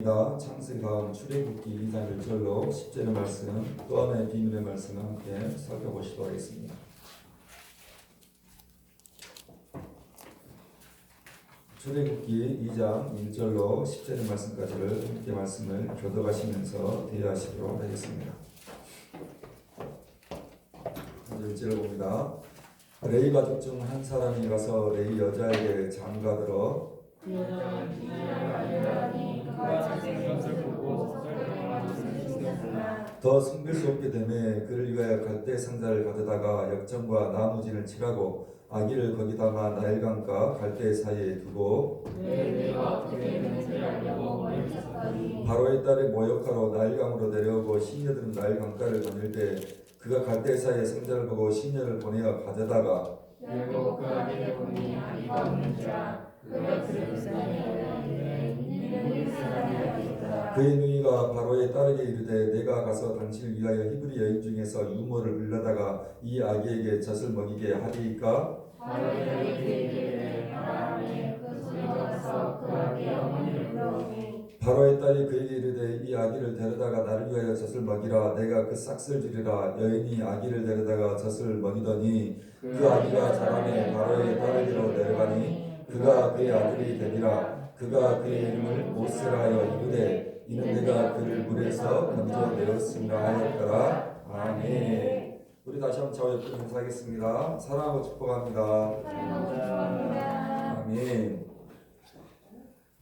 창세기 다음 출애굽기 2장 1절로 10절의 말씀, 또 하나의 비밀의 말씀을 함께 살펴보시도록 하겠습니다. 출애굽기 2장 1절로 10절의 말씀까지를 함께 말씀을 교독하시면서 대화하시도록 하겠습니다. 1절을 봅니다. 레위 가족 중 한 사람이 가서 레위 여자에게 장가들어 그 여자는 기준을 알려하니 그가 자신의 것을 보고 석가래와 옷을 신겼으나 더 숨길 수 없게 되매 그를 위하여 갈대 상자를 가져다가 역청과 나무진을 칠하고 아기를 거기다가 나일강과 갈대 사이에 두고 내가 어떻게 되는지 알려고 머리를 쳤더니 바로의 딸이 모욕하러 나일강으로 내려오고 시녀들은 나일강가를 거닐 때 그가 갈대 사이에 상자를 보고 시녀를 보내어 가져다가 열고 그 아기를 보니 아기가 없는지라 그 곁을 불쌍히 여기니 이는 사람이 아기더라. 그의 누이가 바로의 딸에게 이르되 내가 가서 당신을 위하여 히브리 여인 중에서 유모를 불러다가 이 아기에게 젖을 먹이게 하리이까? 바로의 딸이 그에게 이르되 하라하니 그 소리가 가서 그 아기의 어머니를 불러오니 바로의 딸이 그에게 이르되 이 아기를 데려다가 나를 위하여 젖을 먹이라. 내가 그 싹을 주리라. 여인이 아기를 데려다가 젖을 먹이더니 그 아기가 자라매 바로의 딸에게로 내려가니 그가 그의 아들이 되니라. 그가 그의 이름을 모세라 하여 이르되 이는 내가 그를 물에서 건져내었음이라 하였더라. 아멘. 우리 다시 한번 저와 옆에 인사하겠습니다. 사랑하고 축복합니다. 아멘.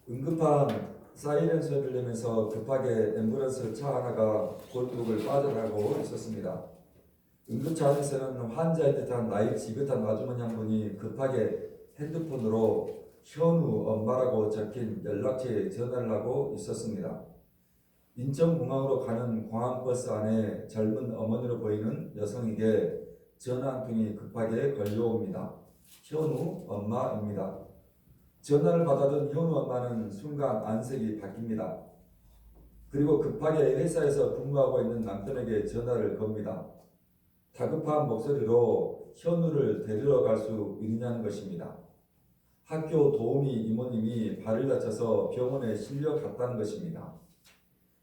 응급한 사이렌 소리를 내면서 급하게 앰뷸런스 차 하나가 골목을 빠져나가고 있었습니다. 응급차 안에서는 환자의 듯한 나이 지긋한 아주머니 한 분이 급하게 핸드폰으로 현우 엄마라고 적힌 연락처에 전화를 하고 있었습니다. 인천공항으로 가는 공항버스 안에 젊은 어머니로 보이는 여성에게 전화 한 통이 급하게 걸려옵니다. 현우 엄마입니다. 전화를 받아든 현우 엄마는 순간 안색이 바뀝니다. 그리고 급하게 회사에서 근무하고 있는 남편에게 전화를 겁니다. 다급한 목소리로 현우를 데리러 갈 수 있느냐는 것입니다. 학교 도우미 이모님이 발을 다쳐서 병원에 실려 갔다는 것입니다.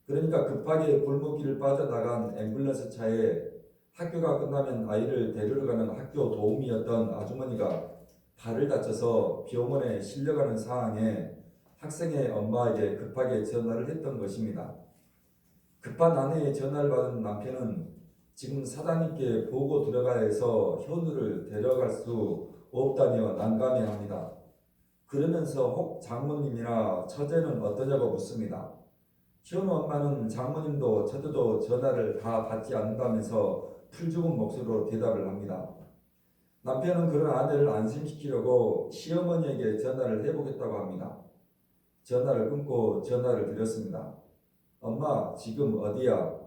그러니까 급하게 골목길을 빠져나간 앰뷸런스 차에 학교가 끝나면 아이를 데리러 가는 학교 도우미였던 아주머니가 발을 다쳐서 병원에 실려가는 상황에 학생의 엄마에게 급하게 전화를 했던 것입니다. 급한 아내의 전화를 받은 남편은 지금 사장님께 보고 들어가야 해서 현우를 데려갈 수 없다며 난감해합니다. 그러면서 혹 장모님이나 처제는 어떠냐고 묻습니다. 현우 엄마는 장모님도 처제도 전화를 다 받지 않는다면서 풀죽은 목소리로 대답을 합니다. 남편은 그런 아내를 안심시키려고 시어머니에게 전화를 해보겠다고 합니다. 전화를 끊고 전화를 드렸습니다. 엄마 지금 어디야?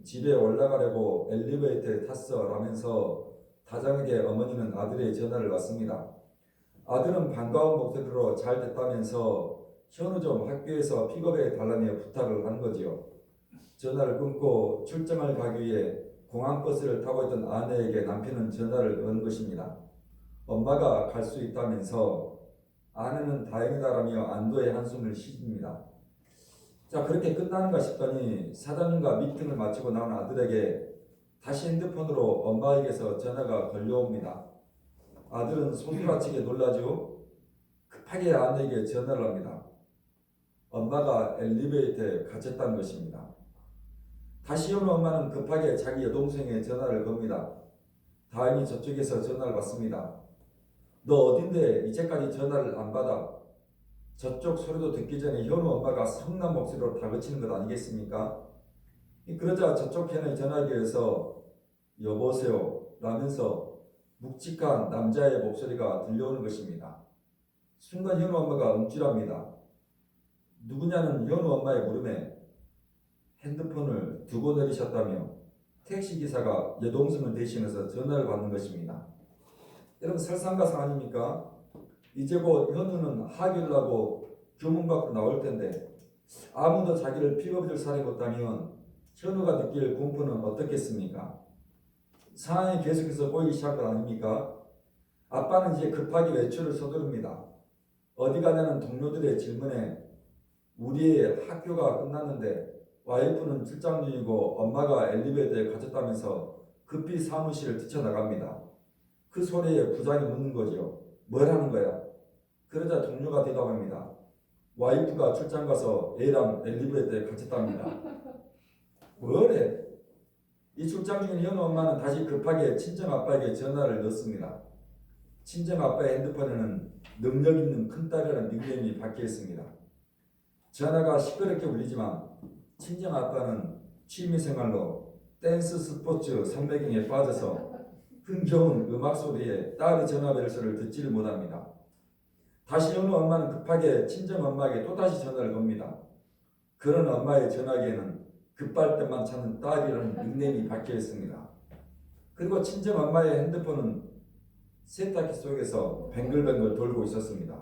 집에 올라가려고 엘리베이터에 탔어 라면서 다정하게 어머니는 아들의 전화를 받습니다. 아들은 반가운 목소리로 잘 됐다면서 현우 좀 학교에서 픽업해 달라며 부탁을 한 거지요. 전화를 끊고 출장을 가기 위해 공항버스를 타고 있던 아내에게 남편은 전화를 건 것입니다. 엄마가 갈 수 있다면서 아내는 다행이다라며 안도의 한숨을 쉬십니다. 자, 그렇게 끝나는가 싶더니 사장님과 미팅을 마치고 나온 아들에게 다시 핸드폰으로 엄마에게서 전화가 걸려옵니다. 아들은 소리라치게 놀라죠. 급하게 아내에게 전화를 합니다. 엄마가 엘리베이터에 갇혔다는 것입니다. 다시 현우 엄마는 급하게 자기 여동생의 전화를 겁니다. 다행히 저쪽에서 전화를 받습니다. 너 어딘데 이제까지 전화를 안 받아? 저쪽 소리도 듣기 전에 현우 엄마가 성난 목소리로 다그치는 것 아니겠습니까? 그러자 저쪽 편의 전화기에서 여보세요 라면서 묵직한 남자의 목소리가 들려오는 것입니다. 순간 현우 엄마가 움찔합니다. 누구냐는 현우 엄마의 물음에 핸드폰을 두고 내리셨다며 택시기사가 여동생을 대신해서 전화를 받는 것입니다. 여러분 설상가상 아닙니까? 이제 곧 현우는 하교를 하고 교문 밖으로 나올 텐데 아무도 자기를 픽업해줄 사람이 없다면 현우가 느낄 공포는 어떻겠습니까? 상황이 계속해서 보이기 시작한 것 아닙니까? 아빠는 이제 급하게 외출을 서두릅니다. 어디 가냐는 동료들의 질문에 우리의 학교가 끝났는데 와이프는 출장 중이고 엄마가 엘리베이터에 갇혔다면서 급히 사무실을 뛰쳐나갑니다. 그 소리에 부장이 묻는 거죠. 뭘 하는 거야? 그러자 동료가 대답합니다. 와이프가 출장 가서 애랑 엘리베이터에 갇혔답니다. 뭐래? 이 출장 중인 현우 엄마는 다시 급하게 친정 아빠에게 전화를 넣습니다. 친정 아빠의 핸드폰에는 능력 있는 큰딸이라는 닉네임이 박혀 있습니다. 전화가 시끄럽게 울리지만 친정 아빠는 취미생활로 댄스 스포츠 선배경에 빠져서 흥겨운 음악 소리에 딸의 전화 벨소리를 듣지를 못합니다. 다시 현우 엄마는 급하게 친정 엄마에게 또다시 전화를 겁니다. 그런 엄마의 전화기에는 급할 때만 찾는 딸이라는 닉네임이 박혀 있습니다. 그리고 친정 엄마의 핸드폰은 세탁기 속에서 뱅글뱅글 돌고 있었습니다.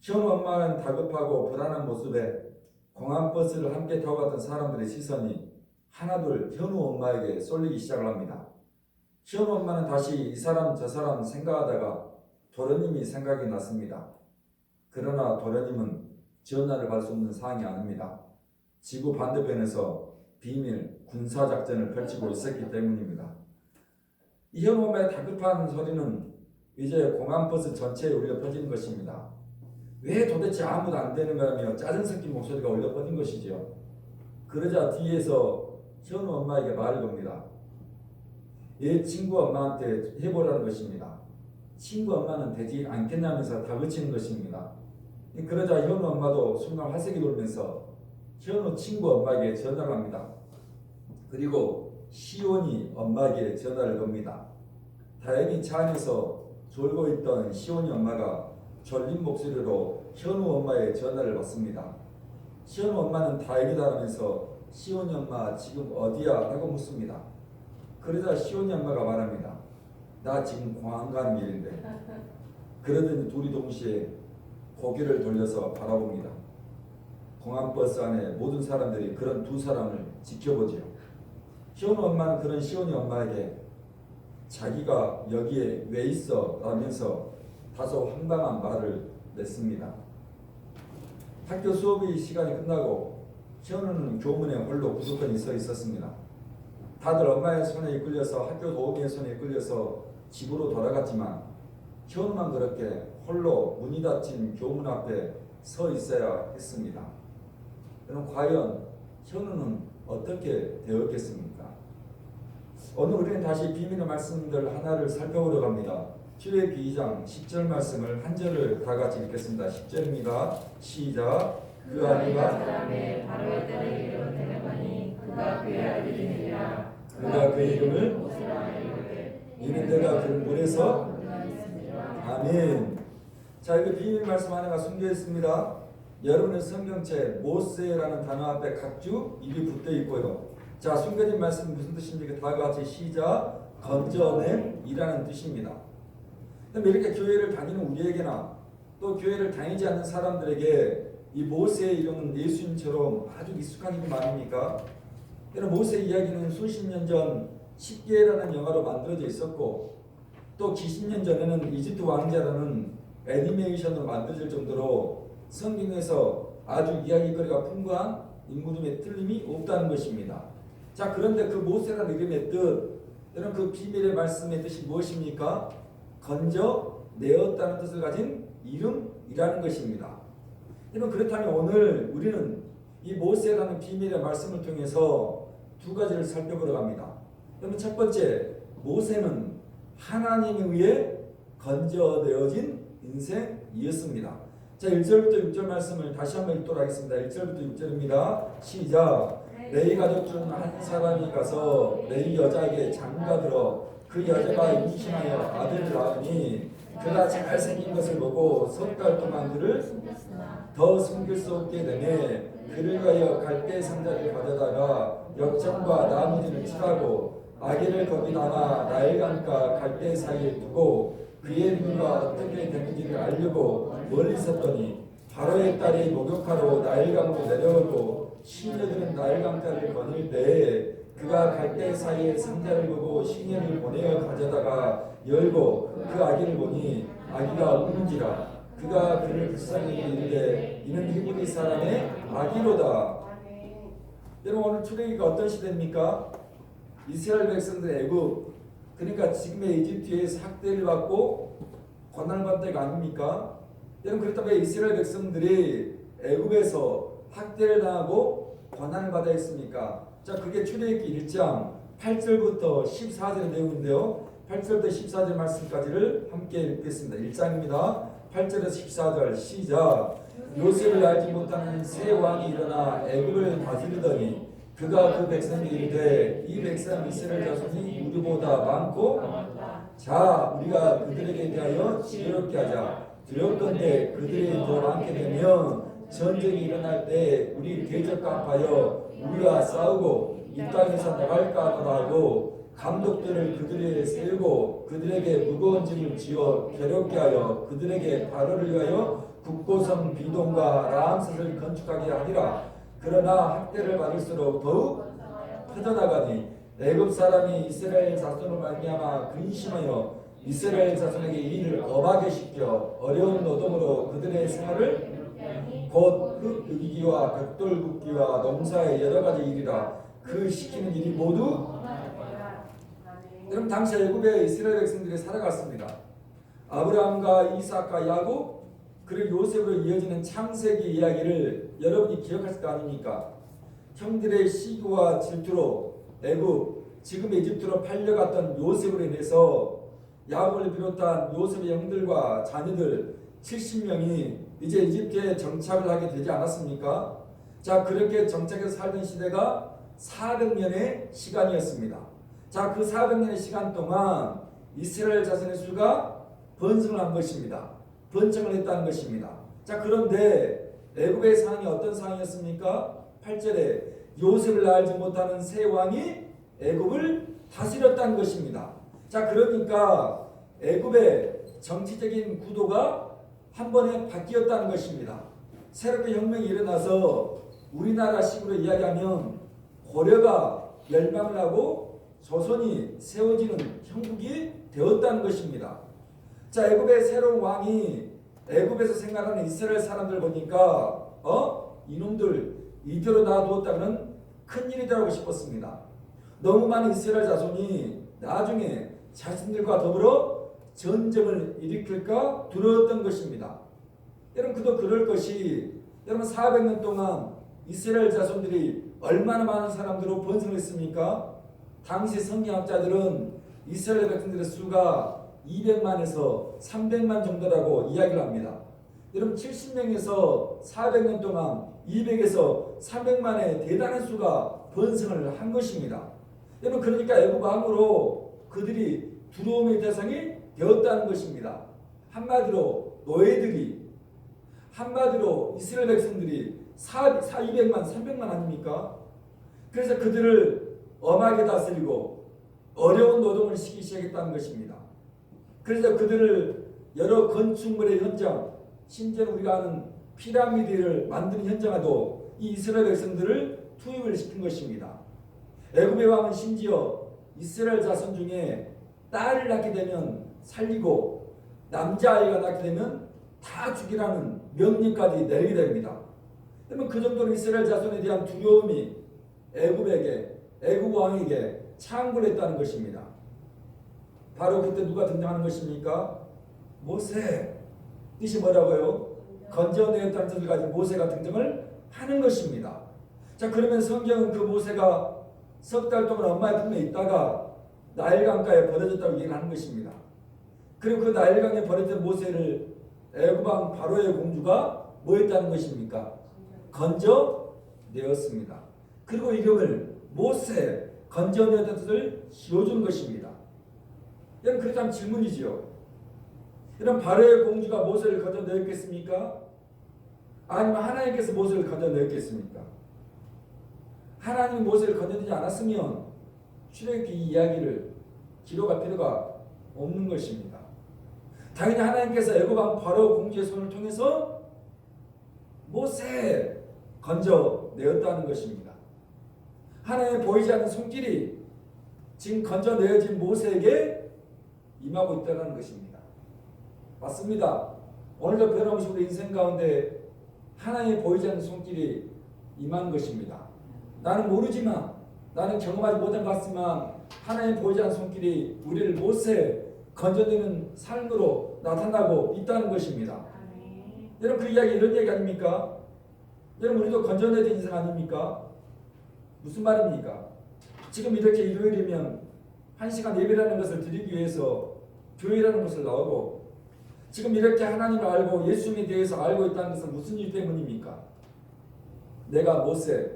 현우 엄마는 다급하고 불안한 모습에 공항버스를 함께 타고 갔던 사람들의 시선이 하나둘 현우 엄마에게 쏠리기 시작을 합니다. 현우 엄마는 다시 이 사람 저 사람 생각하다가 도련님이 생각이 났습니다. 그러나 도련님은 전화를 갈 수 없는 상황이 아닙니다. 지구 반대편에서 비밀 군사작전을 펼치고 있었기 때문입니다. 이 현우 엄마의 다급한 소리는 이제 공항버스 전체에 울려 퍼지는 것입니다. 왜 도대체 아무도 안 되는 거라며 짜증 섞인 목소리가 울려 퍼진 것이죠. 그러자 뒤에서 현우 엄마에게 말을 겁니다. 얘 친구 엄마한테 해보라는 것입니다. 친구 엄마는 되지 않겠냐면서 다그치는 것입니다. 그러자 현우 엄마도 순간 화색이 돌면서 현우 친구 엄마에게 전화를 합니다. 그리고 시온이 엄마에게 전화를 겁니다. 다행히 차 안에서 졸고 있던 시온이 엄마가 졸린 목소리로 현우 엄마의 전화를 받습니다. 현우 엄마는 다행이다라면서 시온이 엄마 지금 어디야? 라고 묻습니다. 그러자 시온이 엄마가 말합니다. 나 지금 공항 가는 길인데. 그러더니 둘이 동시에 고개를 돌려서 바라봅니다. 공항버스 안에 모든 사람들이 그런 두 사람을 지켜보지요. 시온이 엄마는 그런 시온이 엄마에게 자기가 여기에 왜 있어? 라면서 다소 황당한 말을 냈습니다. 학교 수업의 시간이 끝나고 현우는 교문에 홀로 구석근히 서 있었습니다. 다들 엄마의 손에 이끌려서 학교 도우미의 손에 이끌려서 집으로 돌아갔지만 현우만 그렇게 홀로 문이 닫힌 교문 앞에 서 있어야 했습니다. 그럼 과연 현우는 어떻게 되었겠습니까? 오늘 우리는 다시 비밀의 말씀들 하나를 살펴보려 합니다. 출애굽기 2장 10절 말씀을 한 절을 다 같이 읽겠습니다. 10절입니다. 시작. 그 아이가 사람의 바로의 딸을 이르거니 그가 그의 아들이 되리라. 그가 그 이름을 모세라 이르되 이는 내가 그 물에서 아멘. 자, 이거 비밀 말씀 하나가 숨겨 있습니다. 여러분의 성경책 모세라는 단어 앞에 각주 입이 붙어 있고요. 자, 숨겨진 말씀 무슨 뜻입니까? 다 같이 시작. 건져냄이라는 뜻입니다. 그럼 이렇게 교회를 다니는 우리에게나 또 교회를 다니지 않는 사람들에게 이 모세의 이름은 예수님처럼 아주 익숙한 이름 아닙니까? 모세 이야기는 수십 년 전 십계라는 영화로 만들어져 있었고 또 기십 년 전에는 이집트 왕자라는 애니메이션으로 만들어질 정도로 성경에서 아주 이야기거리가 풍부한 인물임에 틀림이 없다는 것입니다. 자, 그런데 그 모세라는 이름의 뜻, 여러분 그 비밀의 말씀의 뜻이 무엇입니까? 건져내었다는 뜻을 가진 이름이라는 것입니다. 여러분 그렇다면 오늘 우리는 이 모세라는 비밀의 말씀을 통해서 두 가지를 살펴보려 합니다. 여러분 첫 번째, 모세는 하나님에 의해 건져내어진 인생이었습니다. 자, 1절부터 6절 말씀을 다시 한번 읽도록 하겠습니다. 1절부터 6절입니다. 시작. 레위 가족 중 한 사람이 가서 레위 여자에게 장가들어 그 여자가 임신하여 아들을 낳으니 그가 잘생긴 것을 보고 석 달 동안 그를 더 숨길 수 없게 되매 그를 위하여 갈대 상자를 가져다가 역청과 나무진을 칠하고 아기를 거기다가 나일강과 갈대 사이에 두고 그의 누가 어떻게 되는지를 알려고 멀리 있었더니 바로의 딸이 목욕하러 나일강으로 내려오고 시녀들은 나일강가를 거닐 때에 그가 갈대 사이에 상자를 보고 시녀를 보내어 가져다가 열고 그 아기를 보니 아기가 우는지라 그가 그를 불쌍히 이르되 이는 히브리 사람의 아기로다. 여러분 오늘 출애굽기가 어떤 시대입니까? 이스라엘 백성들 애굽, 그러니까 지금의 이집트에서 학대를 받고 고난을 받을 때가 아닙니까? 여러분 그렇다면 이스라엘 백성들이 애굽에서 학대를 당하고 고난을 받아야 했습니까? 자, 그게 출애굽기 1장 8절부터 14절의 내용인데요. 8절부터 14절 말씀까지를 함께 읽겠습니다. 1장입니다. 8절에서 14절 시작. 요셉을 알지 못하는 새 왕이 일어나 애굽을 다스리더니 그가 그 백성에게 이르되 이 백성 이스라엘 자손이 우리보다 많고 자 우리가 그들에게 대하여 지혜롭게 하자. 두렵건대 그들이 더 많게 되면 전쟁이 일어날 때 우리 대적과 합하여 우리와 싸우고 이 땅에서 나갈까 하고 감독들을 그들에게 세우고 그들에게 무거운 짐을 지어 괴롭게 하여 그들에게 바로를 위하여 국고성 비동과 라암셋을 건축하게 하리라. 그러나 학대를 받을수록 더욱 터져나가니 애굽 사람이 이스라엘 자손을 말미암아 근심하여 이스라엘 자손에게 이 일을 엄하게 시켜 어려운 노동으로 그들의 생활을 곧 흙으기와 벽돌 굽기와 농사의 여러 가지 일이라 그 시키는 일이 모두. 여러분 당시 애굽의 이스라엘 백성들이 살아갔습니다. 아브라함과 이삭과 야곱 그리고 요셉으로 이어지는 창세기 이야기를 여러분이 기억하실 거 아닙니까? 형들의 시기와 질투로 애굽 지금의 이집트로 팔려갔던 요셉으로 인해서 야곱을 비롯한 요셉의 형들과 자녀들 70명이 이제 이집트에 정착을 하게 되지 않았습니까? 자, 그렇게 정착해서 살던 시대가 400년의 시간이었습니다. 자, 그 400년의 시간 동안 이스라엘 자손의 수가 번성을 한 것입니다. 번창을 했다는 것입니다. 자, 그런데 애굽의 상황이 어떤 상황이었습니까? 8절에 요셉을 알지 못하는 새 왕이 애굽을 다스렸다는 것입니다. 자, 그러니까 애굽의 정치적인 구도가 한 번에 바뀌었다는 것입니다. 새롭게 혁명이 일어나서 우리나라식으로 이야기하면 고려가 멸망을 하고 조선이 세워지는 형국이 되었다는 것입니다. 자, 애굽의 새로운 왕이 애굽에서 생활하는 이스라엘 사람들 보니까 이놈들 이대로 놔두었다면 큰일이라고 싶었습니다. 너무 많은 이스라엘 자손이 나중에 자신들과 더불어 전쟁을 일으킬까 두려웠던 것입니다. 여러분 그도 그럴 것이 여러분 400년 동안 이스라엘 자손들이 얼마나 많은 사람들로 번성했습니까? 당시 성경학자들은 이스라엘 백성들의 수가 200만에서 300만 정도라고 이야기를 합니다. 여러분 70명에서 400년 동안 200에서 300만의 대단한 수가 번성을 한 것입니다. 여러분 그러니까 애굽 왕으로 그들이 두려움의 대상이 되었다는 것입니다. 한마디로 노예들이, 한마디로 이스라엘 백성들이 200만 300만 아닙니까? 그래서 그들을 엄하게 다스리고 어려운 노동을 시키기 시작했다는 것입니다. 그래서 그들을 여러 건축물의 현장, 심지어 우리가 아는 피라미드를 만드는 현장에도 이 이스라엘 백성들을 투입을 시킨 것입니다. 애굽의 왕은 심지어 이스라엘 자손 중에 딸을 낳게 되면 살리고 남자아이가 낳게 되면 다 죽이라는 명령까지 내리게 됩니다. 그러면 그 정도로 이스라엘 자손에 대한 두려움이 애굽 왕에게 창궐했다는 것입니다. 바로 그때 누가 등장하는 것입니까? 모세. 뜻이 뭐라고요? 건져내었다는 뜻을 가진 모세가 등장을 하는 것입니다. 자, 그러면 성경은 그 모세가 석 달 동안 엄마의 품에 있다가 나일강가에 버려졌다고 얘기를 하는 것입니다. 그리고 그 나일강에 버려진 모세를 애굽왕 바로의 공주가 뭐 했다는 것입니까? 건져내었습니다. 그리고 이름을 모세, 건져내었다는 뜻을 씌워준 것입니다. 여러분 그렇다면 질문이지요. 여러분 바로의 공주가 모세를 건져내었겠습니까? 아니면 하나님께서 모세를 건져내었겠습니까? 하나님이 모세를 건져내지 않았으면 출애굽기 이 이야기를 기록할 필요가 없는 것입니다. 당연히 하나님께서 애굽왕 바로 공주의 손을 통해서 모세 건져내었다는 것입니다. 하나님의 보이지 않는 손길이 지금 건져내어진 모세에게 임하고 있다는 것입니다. 맞습니다. 오늘도 변함없이 우리 인생 가운데 하나님의 보이지 않는 손길이 임한 것입니다. 나는 모르지만, 나는 경험하지 못한 것 같지만 하나님의 보이지 않는 손길이 우리를 못새 건져내는 삶으로 나타나고 있다는 것입니다. 여러분, 그 이야기 이런 얘기 아닙니까? 여러분, 우리도 건져내야 되는 인생 아닙니까? 무슨 말입니까? 지금 이렇게 일요일이면 1시간 예배라는 것을 드리기 위해서 교회라는 것을 나오고, 지금 이렇게 하나님을 알고 예수님에 대해서 알고 있다는 것은 무슨 일 때문입니까? 내가 못새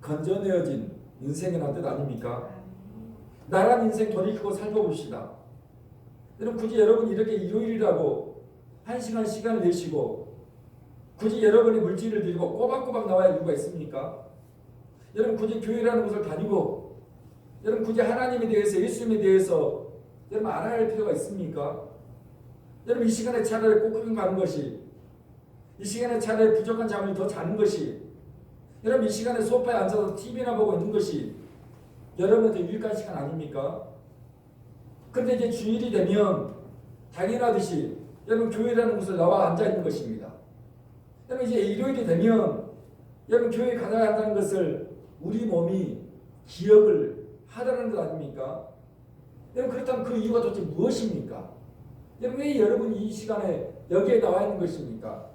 건져내어진 인생이라는 뜻 아닙니까? 나란 인생 돌이키고 살펴봅시다. 여러분, 굳이 여러분이 이렇게 일요일이라고 1시간 시간을 내시고 굳이 여러분이 물질을 들고 꼬박꼬박 나와야 할 이유가 있습니까? 여러분, 굳이 교회라는 곳을 다니고 여러분, 굳이 하나님에 대해서 예수님에 대해서 여러분 알아야 할 필요가 있습니까? 여러분, 이 시간에 차라리 꽃구경 가는 것이, 이 시간에 차라리 부족한 잠을 더 자는 것이, 여러분 이 시간에 소파에 앉아서 TV나 보고 있는 것이 여러분한테 유익한 시간 아닙니까? 그런데 이제 주일이 되면 당연하듯이 여러분 교회라는 곳에 나와 앉아 있는 것입니다. 여러분 이제 일요일이 되면 여러분 교회에 가야 한다는 것을 우리 몸이 기억을 하라는 것 아닙니까? 여러분, 그렇다면 그 이유가 도대체 무엇입니까? 여러분, 왜 여러분이 이 시간에 여기에 나와 있는 것입니까?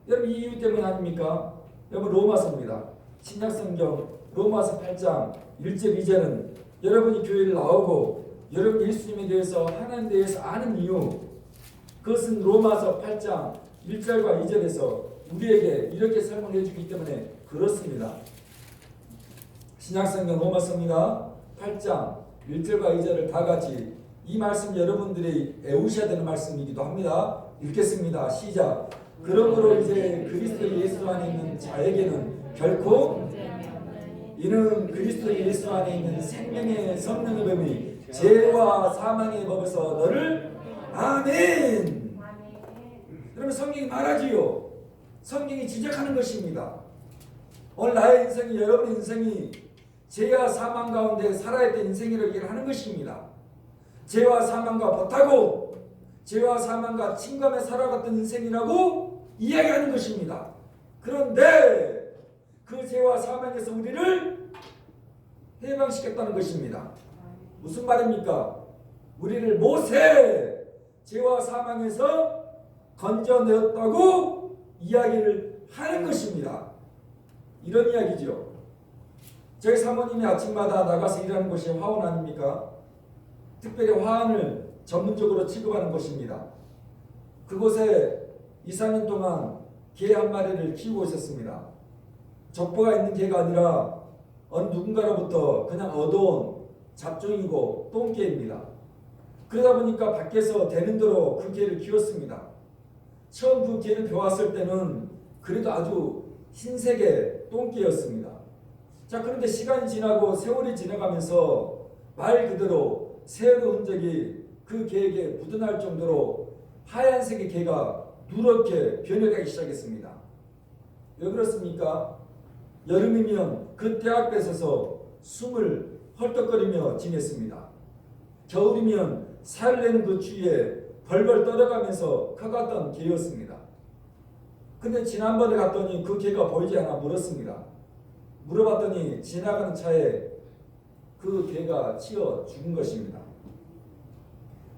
여러분, 이 이유 때문 아닙니까? 여러분, 로마서입니다. 신약성경 로마서 8장 1절 2절은 여러분이 교회를 나오고 여러분 예수님에 대해서 하나님에 대해서 아는 이유, 그것은 로마서 8장 1절과 2절에서 우리에게 이렇게 설명해 주기 때문에 그렇습니다. 신약성경 로마서입니다. 8장 1절과 2절을 다 같이, 이 말씀 여러분들이 외우셔야 되는 말씀이기도 합니다. 읽겠습니다. 시작. 그러므로 이제 그리스도 예수 안에 있는 자에게는 결코 이는 그리스도 예수 안에 있는 생명의 성령의 법이 죄와 사망의 법에서 너를 아멘. 여러분, 성경이 말하지요. 성경이 지적하는 것입니다. 오늘 나의 인생이, 여러분의 인생이 죄와 사망 가운데 살아야 될 인생이라고 얘기를 하는 것입니다. 죄와 사망과 버타고 죄와 사망과 침감에 살아갔던 인생이라고 이야기하는 것입니다. 그런데 그 죄와 사망에서 우리를 해방시켰다는 것입니다. 무슨 말입니까? 우리를 모세 죄와 사망에서 건져내었다고 이야기를 하는 것입니다. 이런 이야기죠. 저희 사모님이 아침마다 나가서 일하는 곳이 화원 아닙니까? 특별히 화환을 전문적으로 취급하는 곳입니다. 그곳에 2, 3년 동안 개 한 마리를 키우고 있었습니다. 족보가 있는 개가 아니라 어느 누군가로부터 그냥 얻어온 잡종이고 똥개입니다. 그러다 보니까 밖에서 되는 대로 그 개를 키웠습니다. 처음 그 개를 배웠을 때는 그래도 아주 흰색의 똥개였습니다. 자, 그런데 시간이 지나고 세월이 지나가면서 말 그대로 세월의 흔적이 그 개에게 묻어날 정도로 하얀색의 개가 누렇게 변해가기 시작했습니다. 왜 그렇습니까? 여름이면 그 떼 앞에 서서 숨을 헐떡거리며 지냈습니다. 겨울이면 살을 내는 그 추위에 벌벌 떨어가면서 커갔던 개였습니다. 근데 지난번에 갔더니 그 개가 보이지 않아 물었습니다. 물어봤더니 지나가는 차에 그 개가 치여 죽은 것입니다.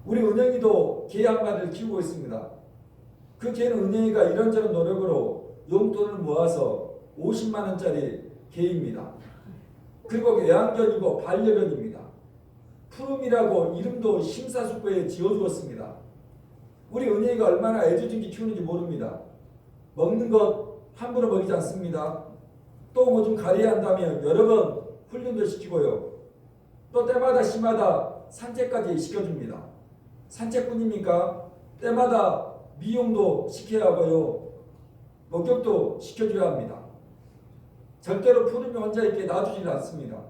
우리 은행이도 개 한 마리를 키우고 있습니다. 그 개는 은행이가 이런저런 노력으로 용돈을 모아서 50만 원짜리 개입니다. 그리고 애완견이고 반려견입니다. 푸름이라고 이름도 심사숙고에 지어주었습니다. 우리 은행이가 얼마나 애지중지 키우는지 모릅니다. 먹는 것 함부로 먹이지 않습니다. 또 뭐 좀 가려야 한다면 여러 번 훈련도 시키고요. 또 때마다 시마다 산책까지 시켜줍니다. 산책뿐입니까? 때마다 미용도 시켜야 하고요. 목욕도 시켜줘야 합니다. 절대로 푸름이 혼자 있게 놔두지는 않습니다.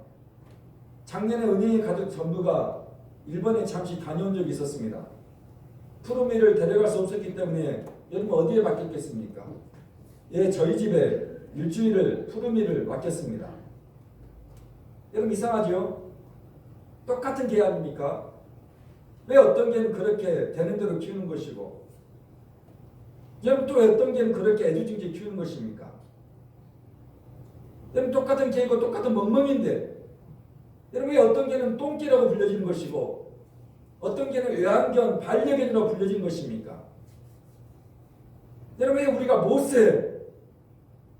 작년에 은행의 가족 전부가 일본에 잠시 다녀온 적이 있었습니다. 푸르미를 데려갈 수 없었기 때문에 여러분 어디에 맡겼겠습니까? 예, 저희 집에 일주일을 푸르미를 맡겼습니다. 여러분 이상하죠? 똑같은 개 아닙니까? 왜 어떤 개는 그렇게 되는 대로 키우는 것이고 여러분 또 어떤 개는 그렇게 애지중지 키우는 것입니까? 여러분 똑같은 개이고 똑같은 멍멍인데 여러분 왜 어떤 개는 똥개라고 불려지는 것이고 어떤 개는 외환견, 반려견이라고 불려지는 것입니까? 여러분 왜 우리가 못에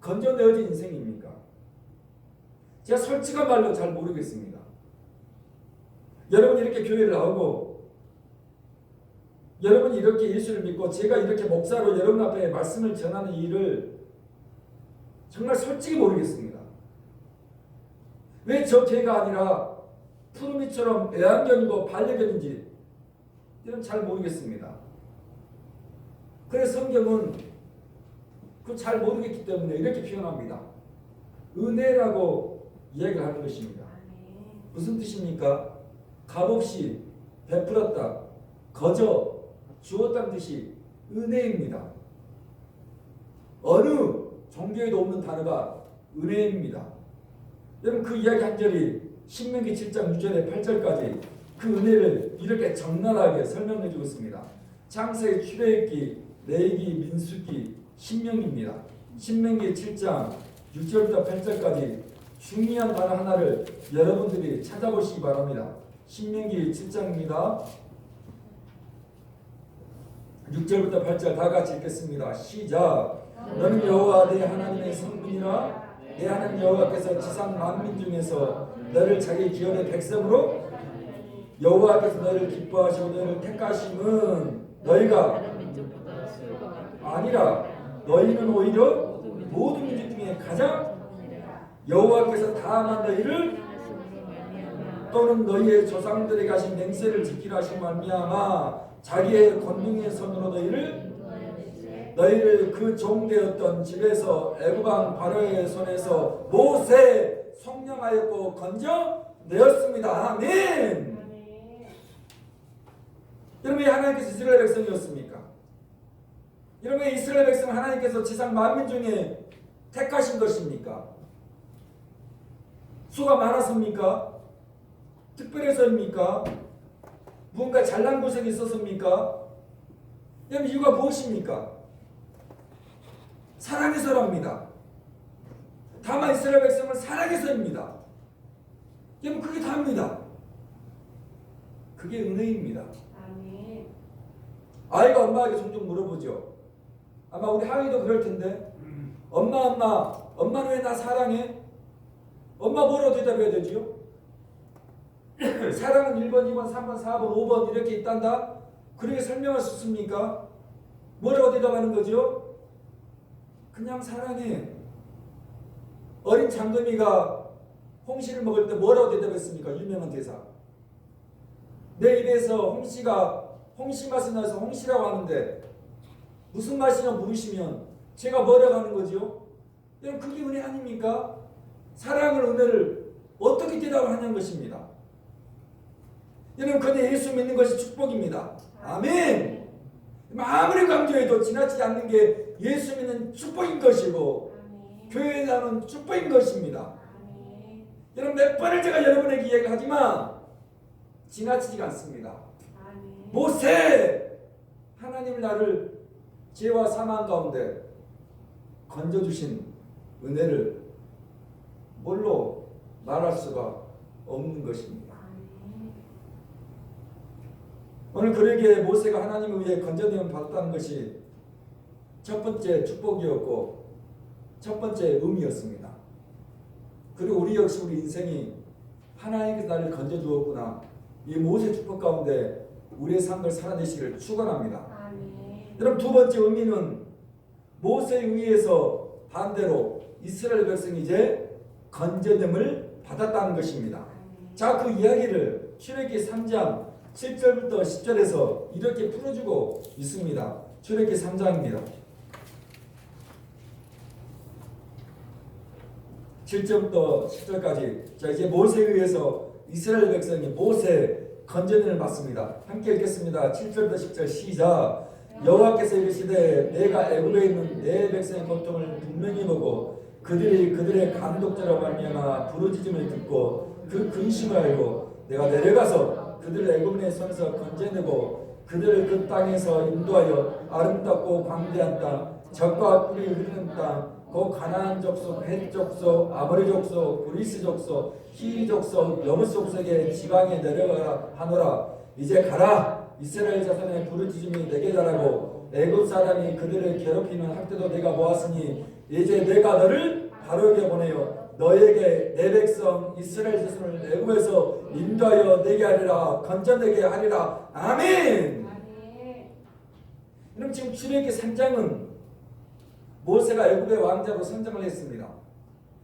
건져내어진 인생입니까? 제가 솔직한 말로 잘 모르겠습니다. 여러분이 이렇게 교회를 나오고 여러분이 이렇게 예수를 믿고 제가 이렇게 목사로 여러분 앞에 말씀을 전하는 일을 정말 솔직히 모르겠습니다. 왜 저 개가 아니라 푸르미처럼 애완견이고 반려견인지 이런 잘 모르겠습니다. 그래서 성경은 그 잘 모르겠기 때문에 이렇게 표현합니다. 은혜라고 이야기를 하는 것입니다. 무슨 뜻입니까? 값없이 베풀었다, 거저 주었다는 뜻이 은혜입니다. 어느 종교에도 없는 단어가 은혜입니다. 여러분 그 이야기 한 절이 신명기 7장 6절에 8절까지 그 은혜를 이렇게 적나라하게 설명해 주고 있습니다. 창세기, 출애굽기, 레위기, 민수기, 신명기입니다. 신명기 7장 6절부터 8절까지 중요한 단어 하나를 여러분들이 찾아보시기 바랍니다. 신명기 7장입니다. 6절부터 8절 다 같이 읽겠습니다. 시작. 너는 여호와 내 하나님의 성문이라 내 하나님 여호와께서 지상 만민 중에서 너를 자기 기업의 백성으로 여호와께서 너를 기뻐하시고 너를 택하심은 너희가 아니라 너희는 오히려 모든 민족 중에 가장 여호와께서 다만 너희를 또는 너희의 조상들에게 하신 맹세를 지키라 하신 말미암아 자기의 권능의 손으로 너희를 그 종되었던 집에서 애굽 왕 바로의 손에서 모세 속량하였고 건져내었습니다. 아멘. 여러분 하나님께서 이스라엘 백성이었습니까? 여러분 이스라엘 백성 하나님께서 지상 만민 중에 택하신 것입니까? 수가 많았습니까? 특별해서입니까? 무언가 잘난 고생이 있었습니까? 여러분 이유가 무엇입니까? 사랑해서랍니다. 다만 이스라엘 백성은 사랑해서입니다. 여러분 그게 다입니다. 그게 은혜입니다. 아이가 엄마에게 종종 물어보죠. 아마 우리 하은이도 그럴 텐데 엄마는 왜 나 사랑해? 엄마 뭐라고 대답해야 되지요? 사랑은 1번, 2번, 3번, 4번, 5번 이렇게 있단다? 그렇게 설명할 수 있습니까? 뭐라고 대답하는 거죠? 그냥 사랑해. 어린 장금이가 홍시를 먹을 때 뭐라고 대답했습니까? 유명한 대사. 내 입에서 홍시 맛이 나서 홍시라고 하는데 무슨 맛이냐 물으시면 제가 뭐라고 하는 거죠? 여러분 그게 은혜 아닙니까? 사랑을 은혜를 어떻게 대답하냐는 것입니다. 여러분 그냥 예수 믿는 것이 축복입니다. 아멘. 아무리 강조해도 지나치지 않는 게 예수 믿는 축복인 것이고 교회에 나오는 축복인 것입니다. 여러분 몇 번을 제가 여러분에게 이야기하지만 지나치지가 않습니다. 모세 하나님 나를 죄와 사망 가운데 건져주신 은혜를 뭘로 말할 수가 없는 것입니다. 오늘 그러기에 모세가 하나님에 의해 건져내임 받았다는 것이 첫 번째 축복이었고 첫 번째 의미였습니다. 그리고 우리 역시 우리 인생이 하나님께서 나를 건져주었구나. 이 모세 축복 가운데 우리의 삶을 살아내시기를 축원합니다. 여러분 두 번째 의미는 모세에 의해서 반대로 이스라엘 백성이 이제 건져냄을 받았다는 것입니다. 자, 그 이야기를 출애굽기 3장 7절부터 10절에서 이렇게 풀어주고 있습니다. 출애굽기 3장입니다. 7절부터 10절까지. 자, 이제 모세에 의해서 이스라엘 백성이 모세 건져냄을 받습니다. 함께 읽겠습니다. 7절부터 10절 시작. 여호와께서 이르시되 내가 애굽에 있는 내 백성의 고통을 분명히 보고 그들의 간독자로 말미암아 부르짖음을 듣고 그 근심을 알고 내가 내려가서 그들을 애굽의 손에서 건져내고 그들을 그 땅에서 인도하여 아름답고 광대한 땅, 젖과 꿀이 흐르는 땅, 그 가나안 족속, 헷 족속, 아모리 족속, 브리스 족속, 히위 족속, 여부 족속의 지방에 내려가라 하노라. 이제 가라. 이스라엘 자손의 부르짖음이 내게 달하고 애굽 사람이 그들을 괴롭히는 학대도 내가 보았으니 이제 내가 너를 바로에게 보내요. 너에게 내 백성 이스라엘 자손을 애굽에서 인도하여 내게 하리라. 건져내게 하리라. 아멘. 그럼 지금 출애굽기 3장은 모세가 애굽의 왕자로 선정을 했습니다.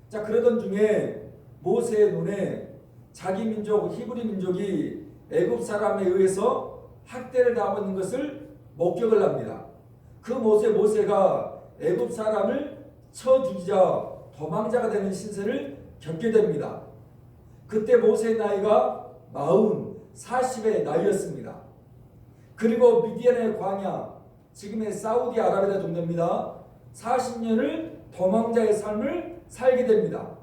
자, 그러던 중에 모세의 눈에 자기 민족 히브리 민족이 애굽 사람에 의해서 학대를 당하고 있는 것을 목격을 합니다. 그 모세가 애굽 사람을 쳐 죽이자 도망자가 되는 신세를 겪게 됩니다. 그때 모세의 나이가 40의 나이였습니다. 그리고 미디안의 광야, 지금의 사우디아라비아 정도입니다. 40년을 도망자의 삶을 살게 됩니다.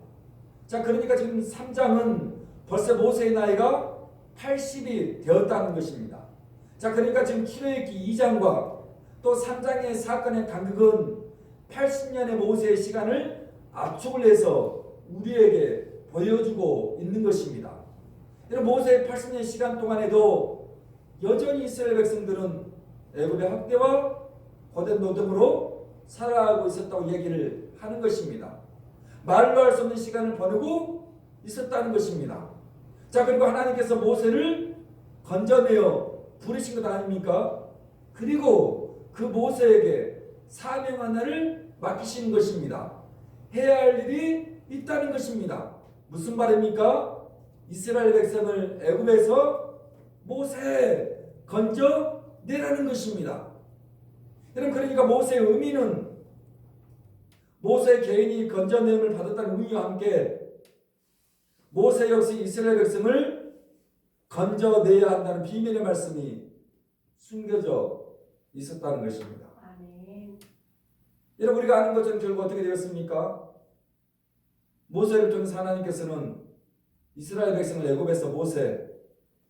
자, 그러니까 지금 3장은 벌써 모세의 나이가 80이 되었다는 것입니다. 자, 그러니까 지금 출애굽기 2장과 또 3장의 사건의 간극은 80년의 모세의 시간을 압축을 해서 우리에게 보여주고 있는 것입니다. 모세의 80년 시간 동안에도 여전히 이스라엘 백성들은 애굽의 학대와 고된 노동으로 살아가고 있었다고 얘기를 하는 것입니다. 말로 할 수 없는 시간을 보내고 있었다는 것입니다. 자, 그리고 하나님께서 모세를 건져내어 부르신 것 아닙니까? 그리고 그 모세에게 사명 하나를 맡기시는 것입니다. 해야 할 일이 있다는 것입니다. 무슨 말입니까? 이스라엘 백성을 애굽에서 모세 건져내라는 것입니다. 여러분, 그러니까 모세의 의미는 모세 개인이 건져냄을 받았다는 의미와 함께 모세 역시 이스라엘 백성을 건져내야 한다는 비밀의 말씀이 숨겨져 있었다는 것입니다. 아멘. 여러분, 우리가 아는 것처럼 결국 어떻게 되었습니까? 모세를 통해서 하나님께서는 이스라엘 백성을 애굽에서 모세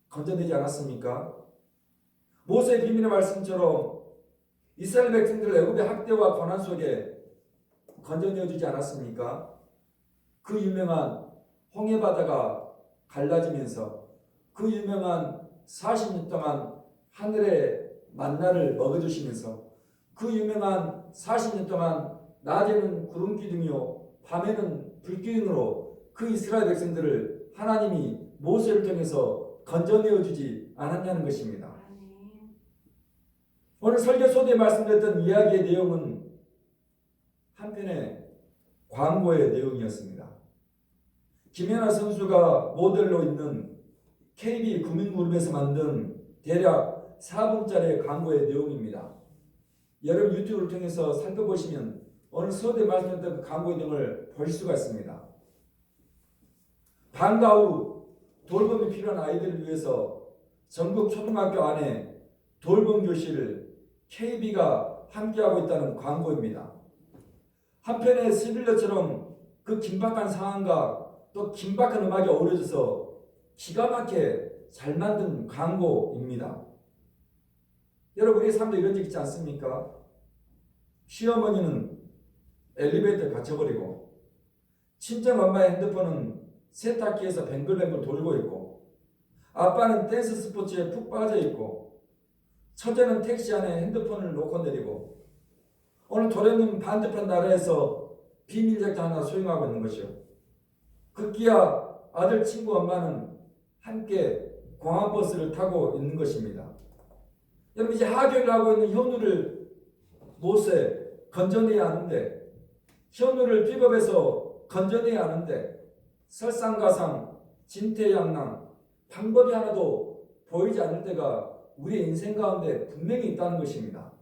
건져내지 않았습니까? 모세의 비밀의 말씀처럼 이스라엘 백성들을 애굽의 학대와 고난 속에 건져내어주지 않았습니까? 그 유명한 홍해바다가 갈라지면서 그 유명한 40년 동안 하늘의 만나를 먹어주시면서 그 유명한 40년 동안 낮에는 구름 기둥이요 밤에는 불기둥으로 그 이스라엘 백성들을 하나님이 모세를 통해서 건져내어주지 않았냐는 것입니다. 오늘 설교 소대에 말씀드렸던 이야기의 내용은 한편의 광고의 내용이었습니다. 김연아 선수가 모델로 있는 KB 금융그룹에서 만든 대략 4분짜리 광고의 내용입니다. 여러분 유튜브를 통해서 살펴보시면 오늘 서두에 말씀드렸던 그 광고의 내용을 볼 수가 있습니다. 방과 후 돌봄이 필요한 아이들을 위해서 전국 초등학교 안에 돌봄 교실을 KB가 함께하고 있다는 광고입니다. 한편의 스릴러처럼 그 긴박한 상황과 또 긴박한 음악이 어우러져서 기가 막히게 잘 만든 광고입니다. 여러분, 우리 삶도 이런 적 있지 않습니까? 시어머니는 엘리베이터에 갇혀버리고 친정 엄마의 핸드폰은 세탁기에서 뱅글뱅글 돌고 있고 아빠는 댄스 스포츠에 푹 빠져 있고 처제는 택시 안에 핸드폰을 놓고 내리고 오늘 도련님 반대편 나라에서 비밀 작전 하나 수행하고 있는 것이요. 급기야 아들 친구 엄마는 함께 공항버스를 타고 있는 것입니다. 여러분, 이제 하교를 하고 있는 현우를 모세 건져내야 하는데 현우를 픽업해서 건져내야 하는데 설상가상 진퇴양난 방법이 하나도 보이지 않을 때가 우리의 인생 가운데 분명히 있다는 것입니다.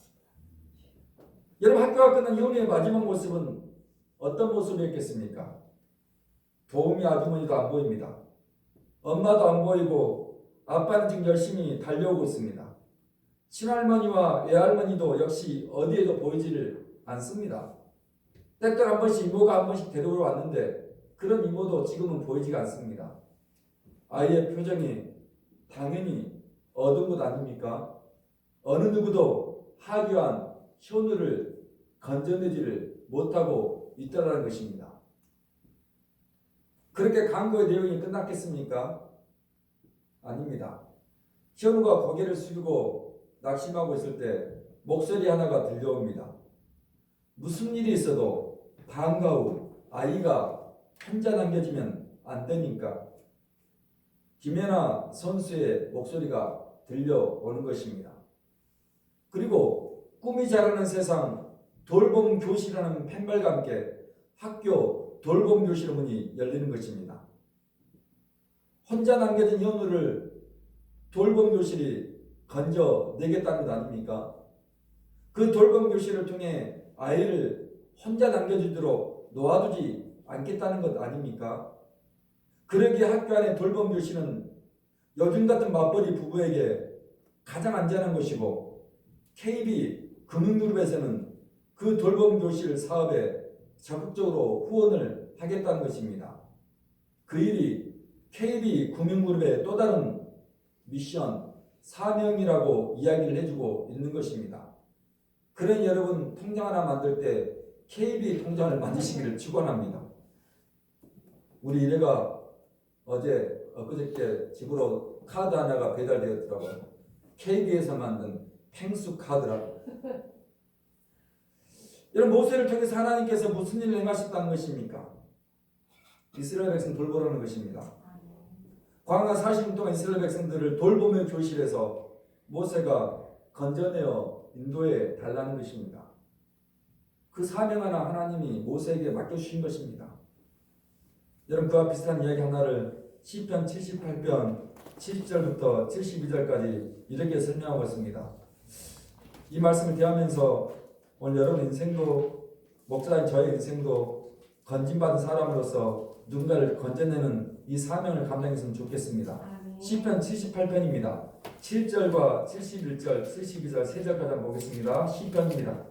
여러분, 학교가 끝난 현우의 마지막 모습은 어떤 모습이었겠습니까? 도우미 아주머니도 안 보입니다. 엄마도 안 보이고 아빠는 지금 열심히 달려오고 있습니다. 친할머니와 외할머니도 역시 어디에도 보이지를 않습니다. 때때로 한 번씩 이모가 한 번씩 데려오러 왔는데 그런 이모도 지금은 보이지가 않습니다. 아이의 표정이 당연히 어두운 것 아닙니까? 어느 누구도 하교한 현우를 건져내지를 못하고 있더라는 것입니다. 그렇게 강구의 내용이 끝났겠습니까? 아닙니다. 현우가 고개를 숙이고 낙심하고 있을 때 목소리 하나가 들려옵니다. 무슨 일이 있어도 방과 후 아이가 혼자 남겨지면 안 되니까. 김연아 선수의 목소리가 들려오는 것입니다. 그리고 꿈이 자라는 세상 돌봄 교실이라는 팻말과 함께 학교 돌봄 교실 문이 열리는 것입니다. 혼자 남겨진 현우를 돌봄 교실이 건져내겠다는 것 아닙니까? 그 돌봄 교실을 통해 아이를 혼자 남겨주도록 놓아두지 않겠다는 것 아닙니까? 그러기에 학교 안의 돌봄 교실은 요즘 같은 맞벌이 부부에게 가장 안전한 것이고 KB 금융그룹에서는 그 돌봄 교실 사업에 적극적으로 후원을 하겠다는 것입니다. 그 일이 KB 금융그룹의 또 다른 미션, 사명이라고 이야기를 해주고 있는 것입니다. 그러니 여러분 통장 하나 만들 때 KB 통장을 만드시기를 축원합니다. 우리 이래가 엊그저께 집으로 카드 하나가 배달되었더라고요. KB에서 만든 펭수 카드라고. 여러분 모세를 통해서 하나님께서 무슨 일을 행하셨다는 것입니까? 이스라엘 백성 돌보라는 것입니다. 광야 40년 동안 이스라엘 백성들을 돌보며 교실에서 모세가 건져내어 인도해 달라는 것입니다. 그 사명 하나 하나님이 모세에게 맡겨주신 것입니다. 여러분 그와 비슷한 이야기 하나를 시편 78편 70절부터 72절까지 이렇게 설명하고 있습니다. 이 말씀을 대하면서 오늘 여러분 인생도 목사인 저의 인생도 건진받은 사람으로서 누군가를 건져내는 이 사명을 감당했으면 좋겠습니다. 시편 78편입니다. 7절과 71절, 72절, 3절까지 한번 보겠습니다. 시편입니다.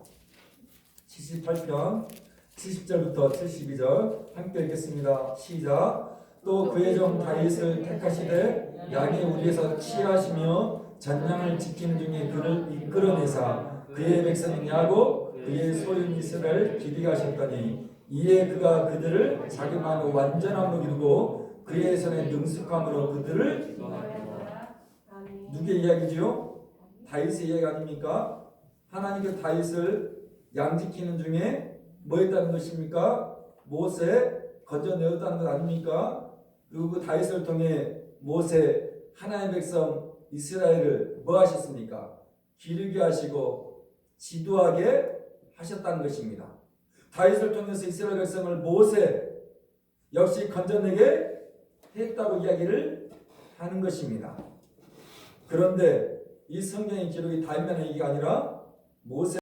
78편 70절부터 72절 함께 읽겠습니다. 시작. 또 그의 종 다윗을 택하시되 양의 우리에서 취하시며 전량을 지키는 중에 그를 이끌어내사 그의 백성인 야곱 그의 소유 이스라엘 기리게 하셨더니 이에 그가 그들을 자기 마음의 완전함으로 이루고 그의 손의 능숙함으로 그들을 누구의 이야기지요? 다윗의 이야기 아닙니까? 하나님께서 다윗을 양지키는 중에 뭐 했다는 것입니까? 모세 건져내었다는 것 아닙니까? 그리고 그 다윗을 통해 모세 하나님의 백성 이스라엘을 뭐 하셨습니까? 기르게 하시고 지도하게 하셨다는 것입니다. 다윗을 통해서 이스라엘 백성을 모세 역시 건져내게 했다고 이야기를 하는 것입니다. 그런데 이 성경의 기록이 다윗만의 얘기가 아니라 모세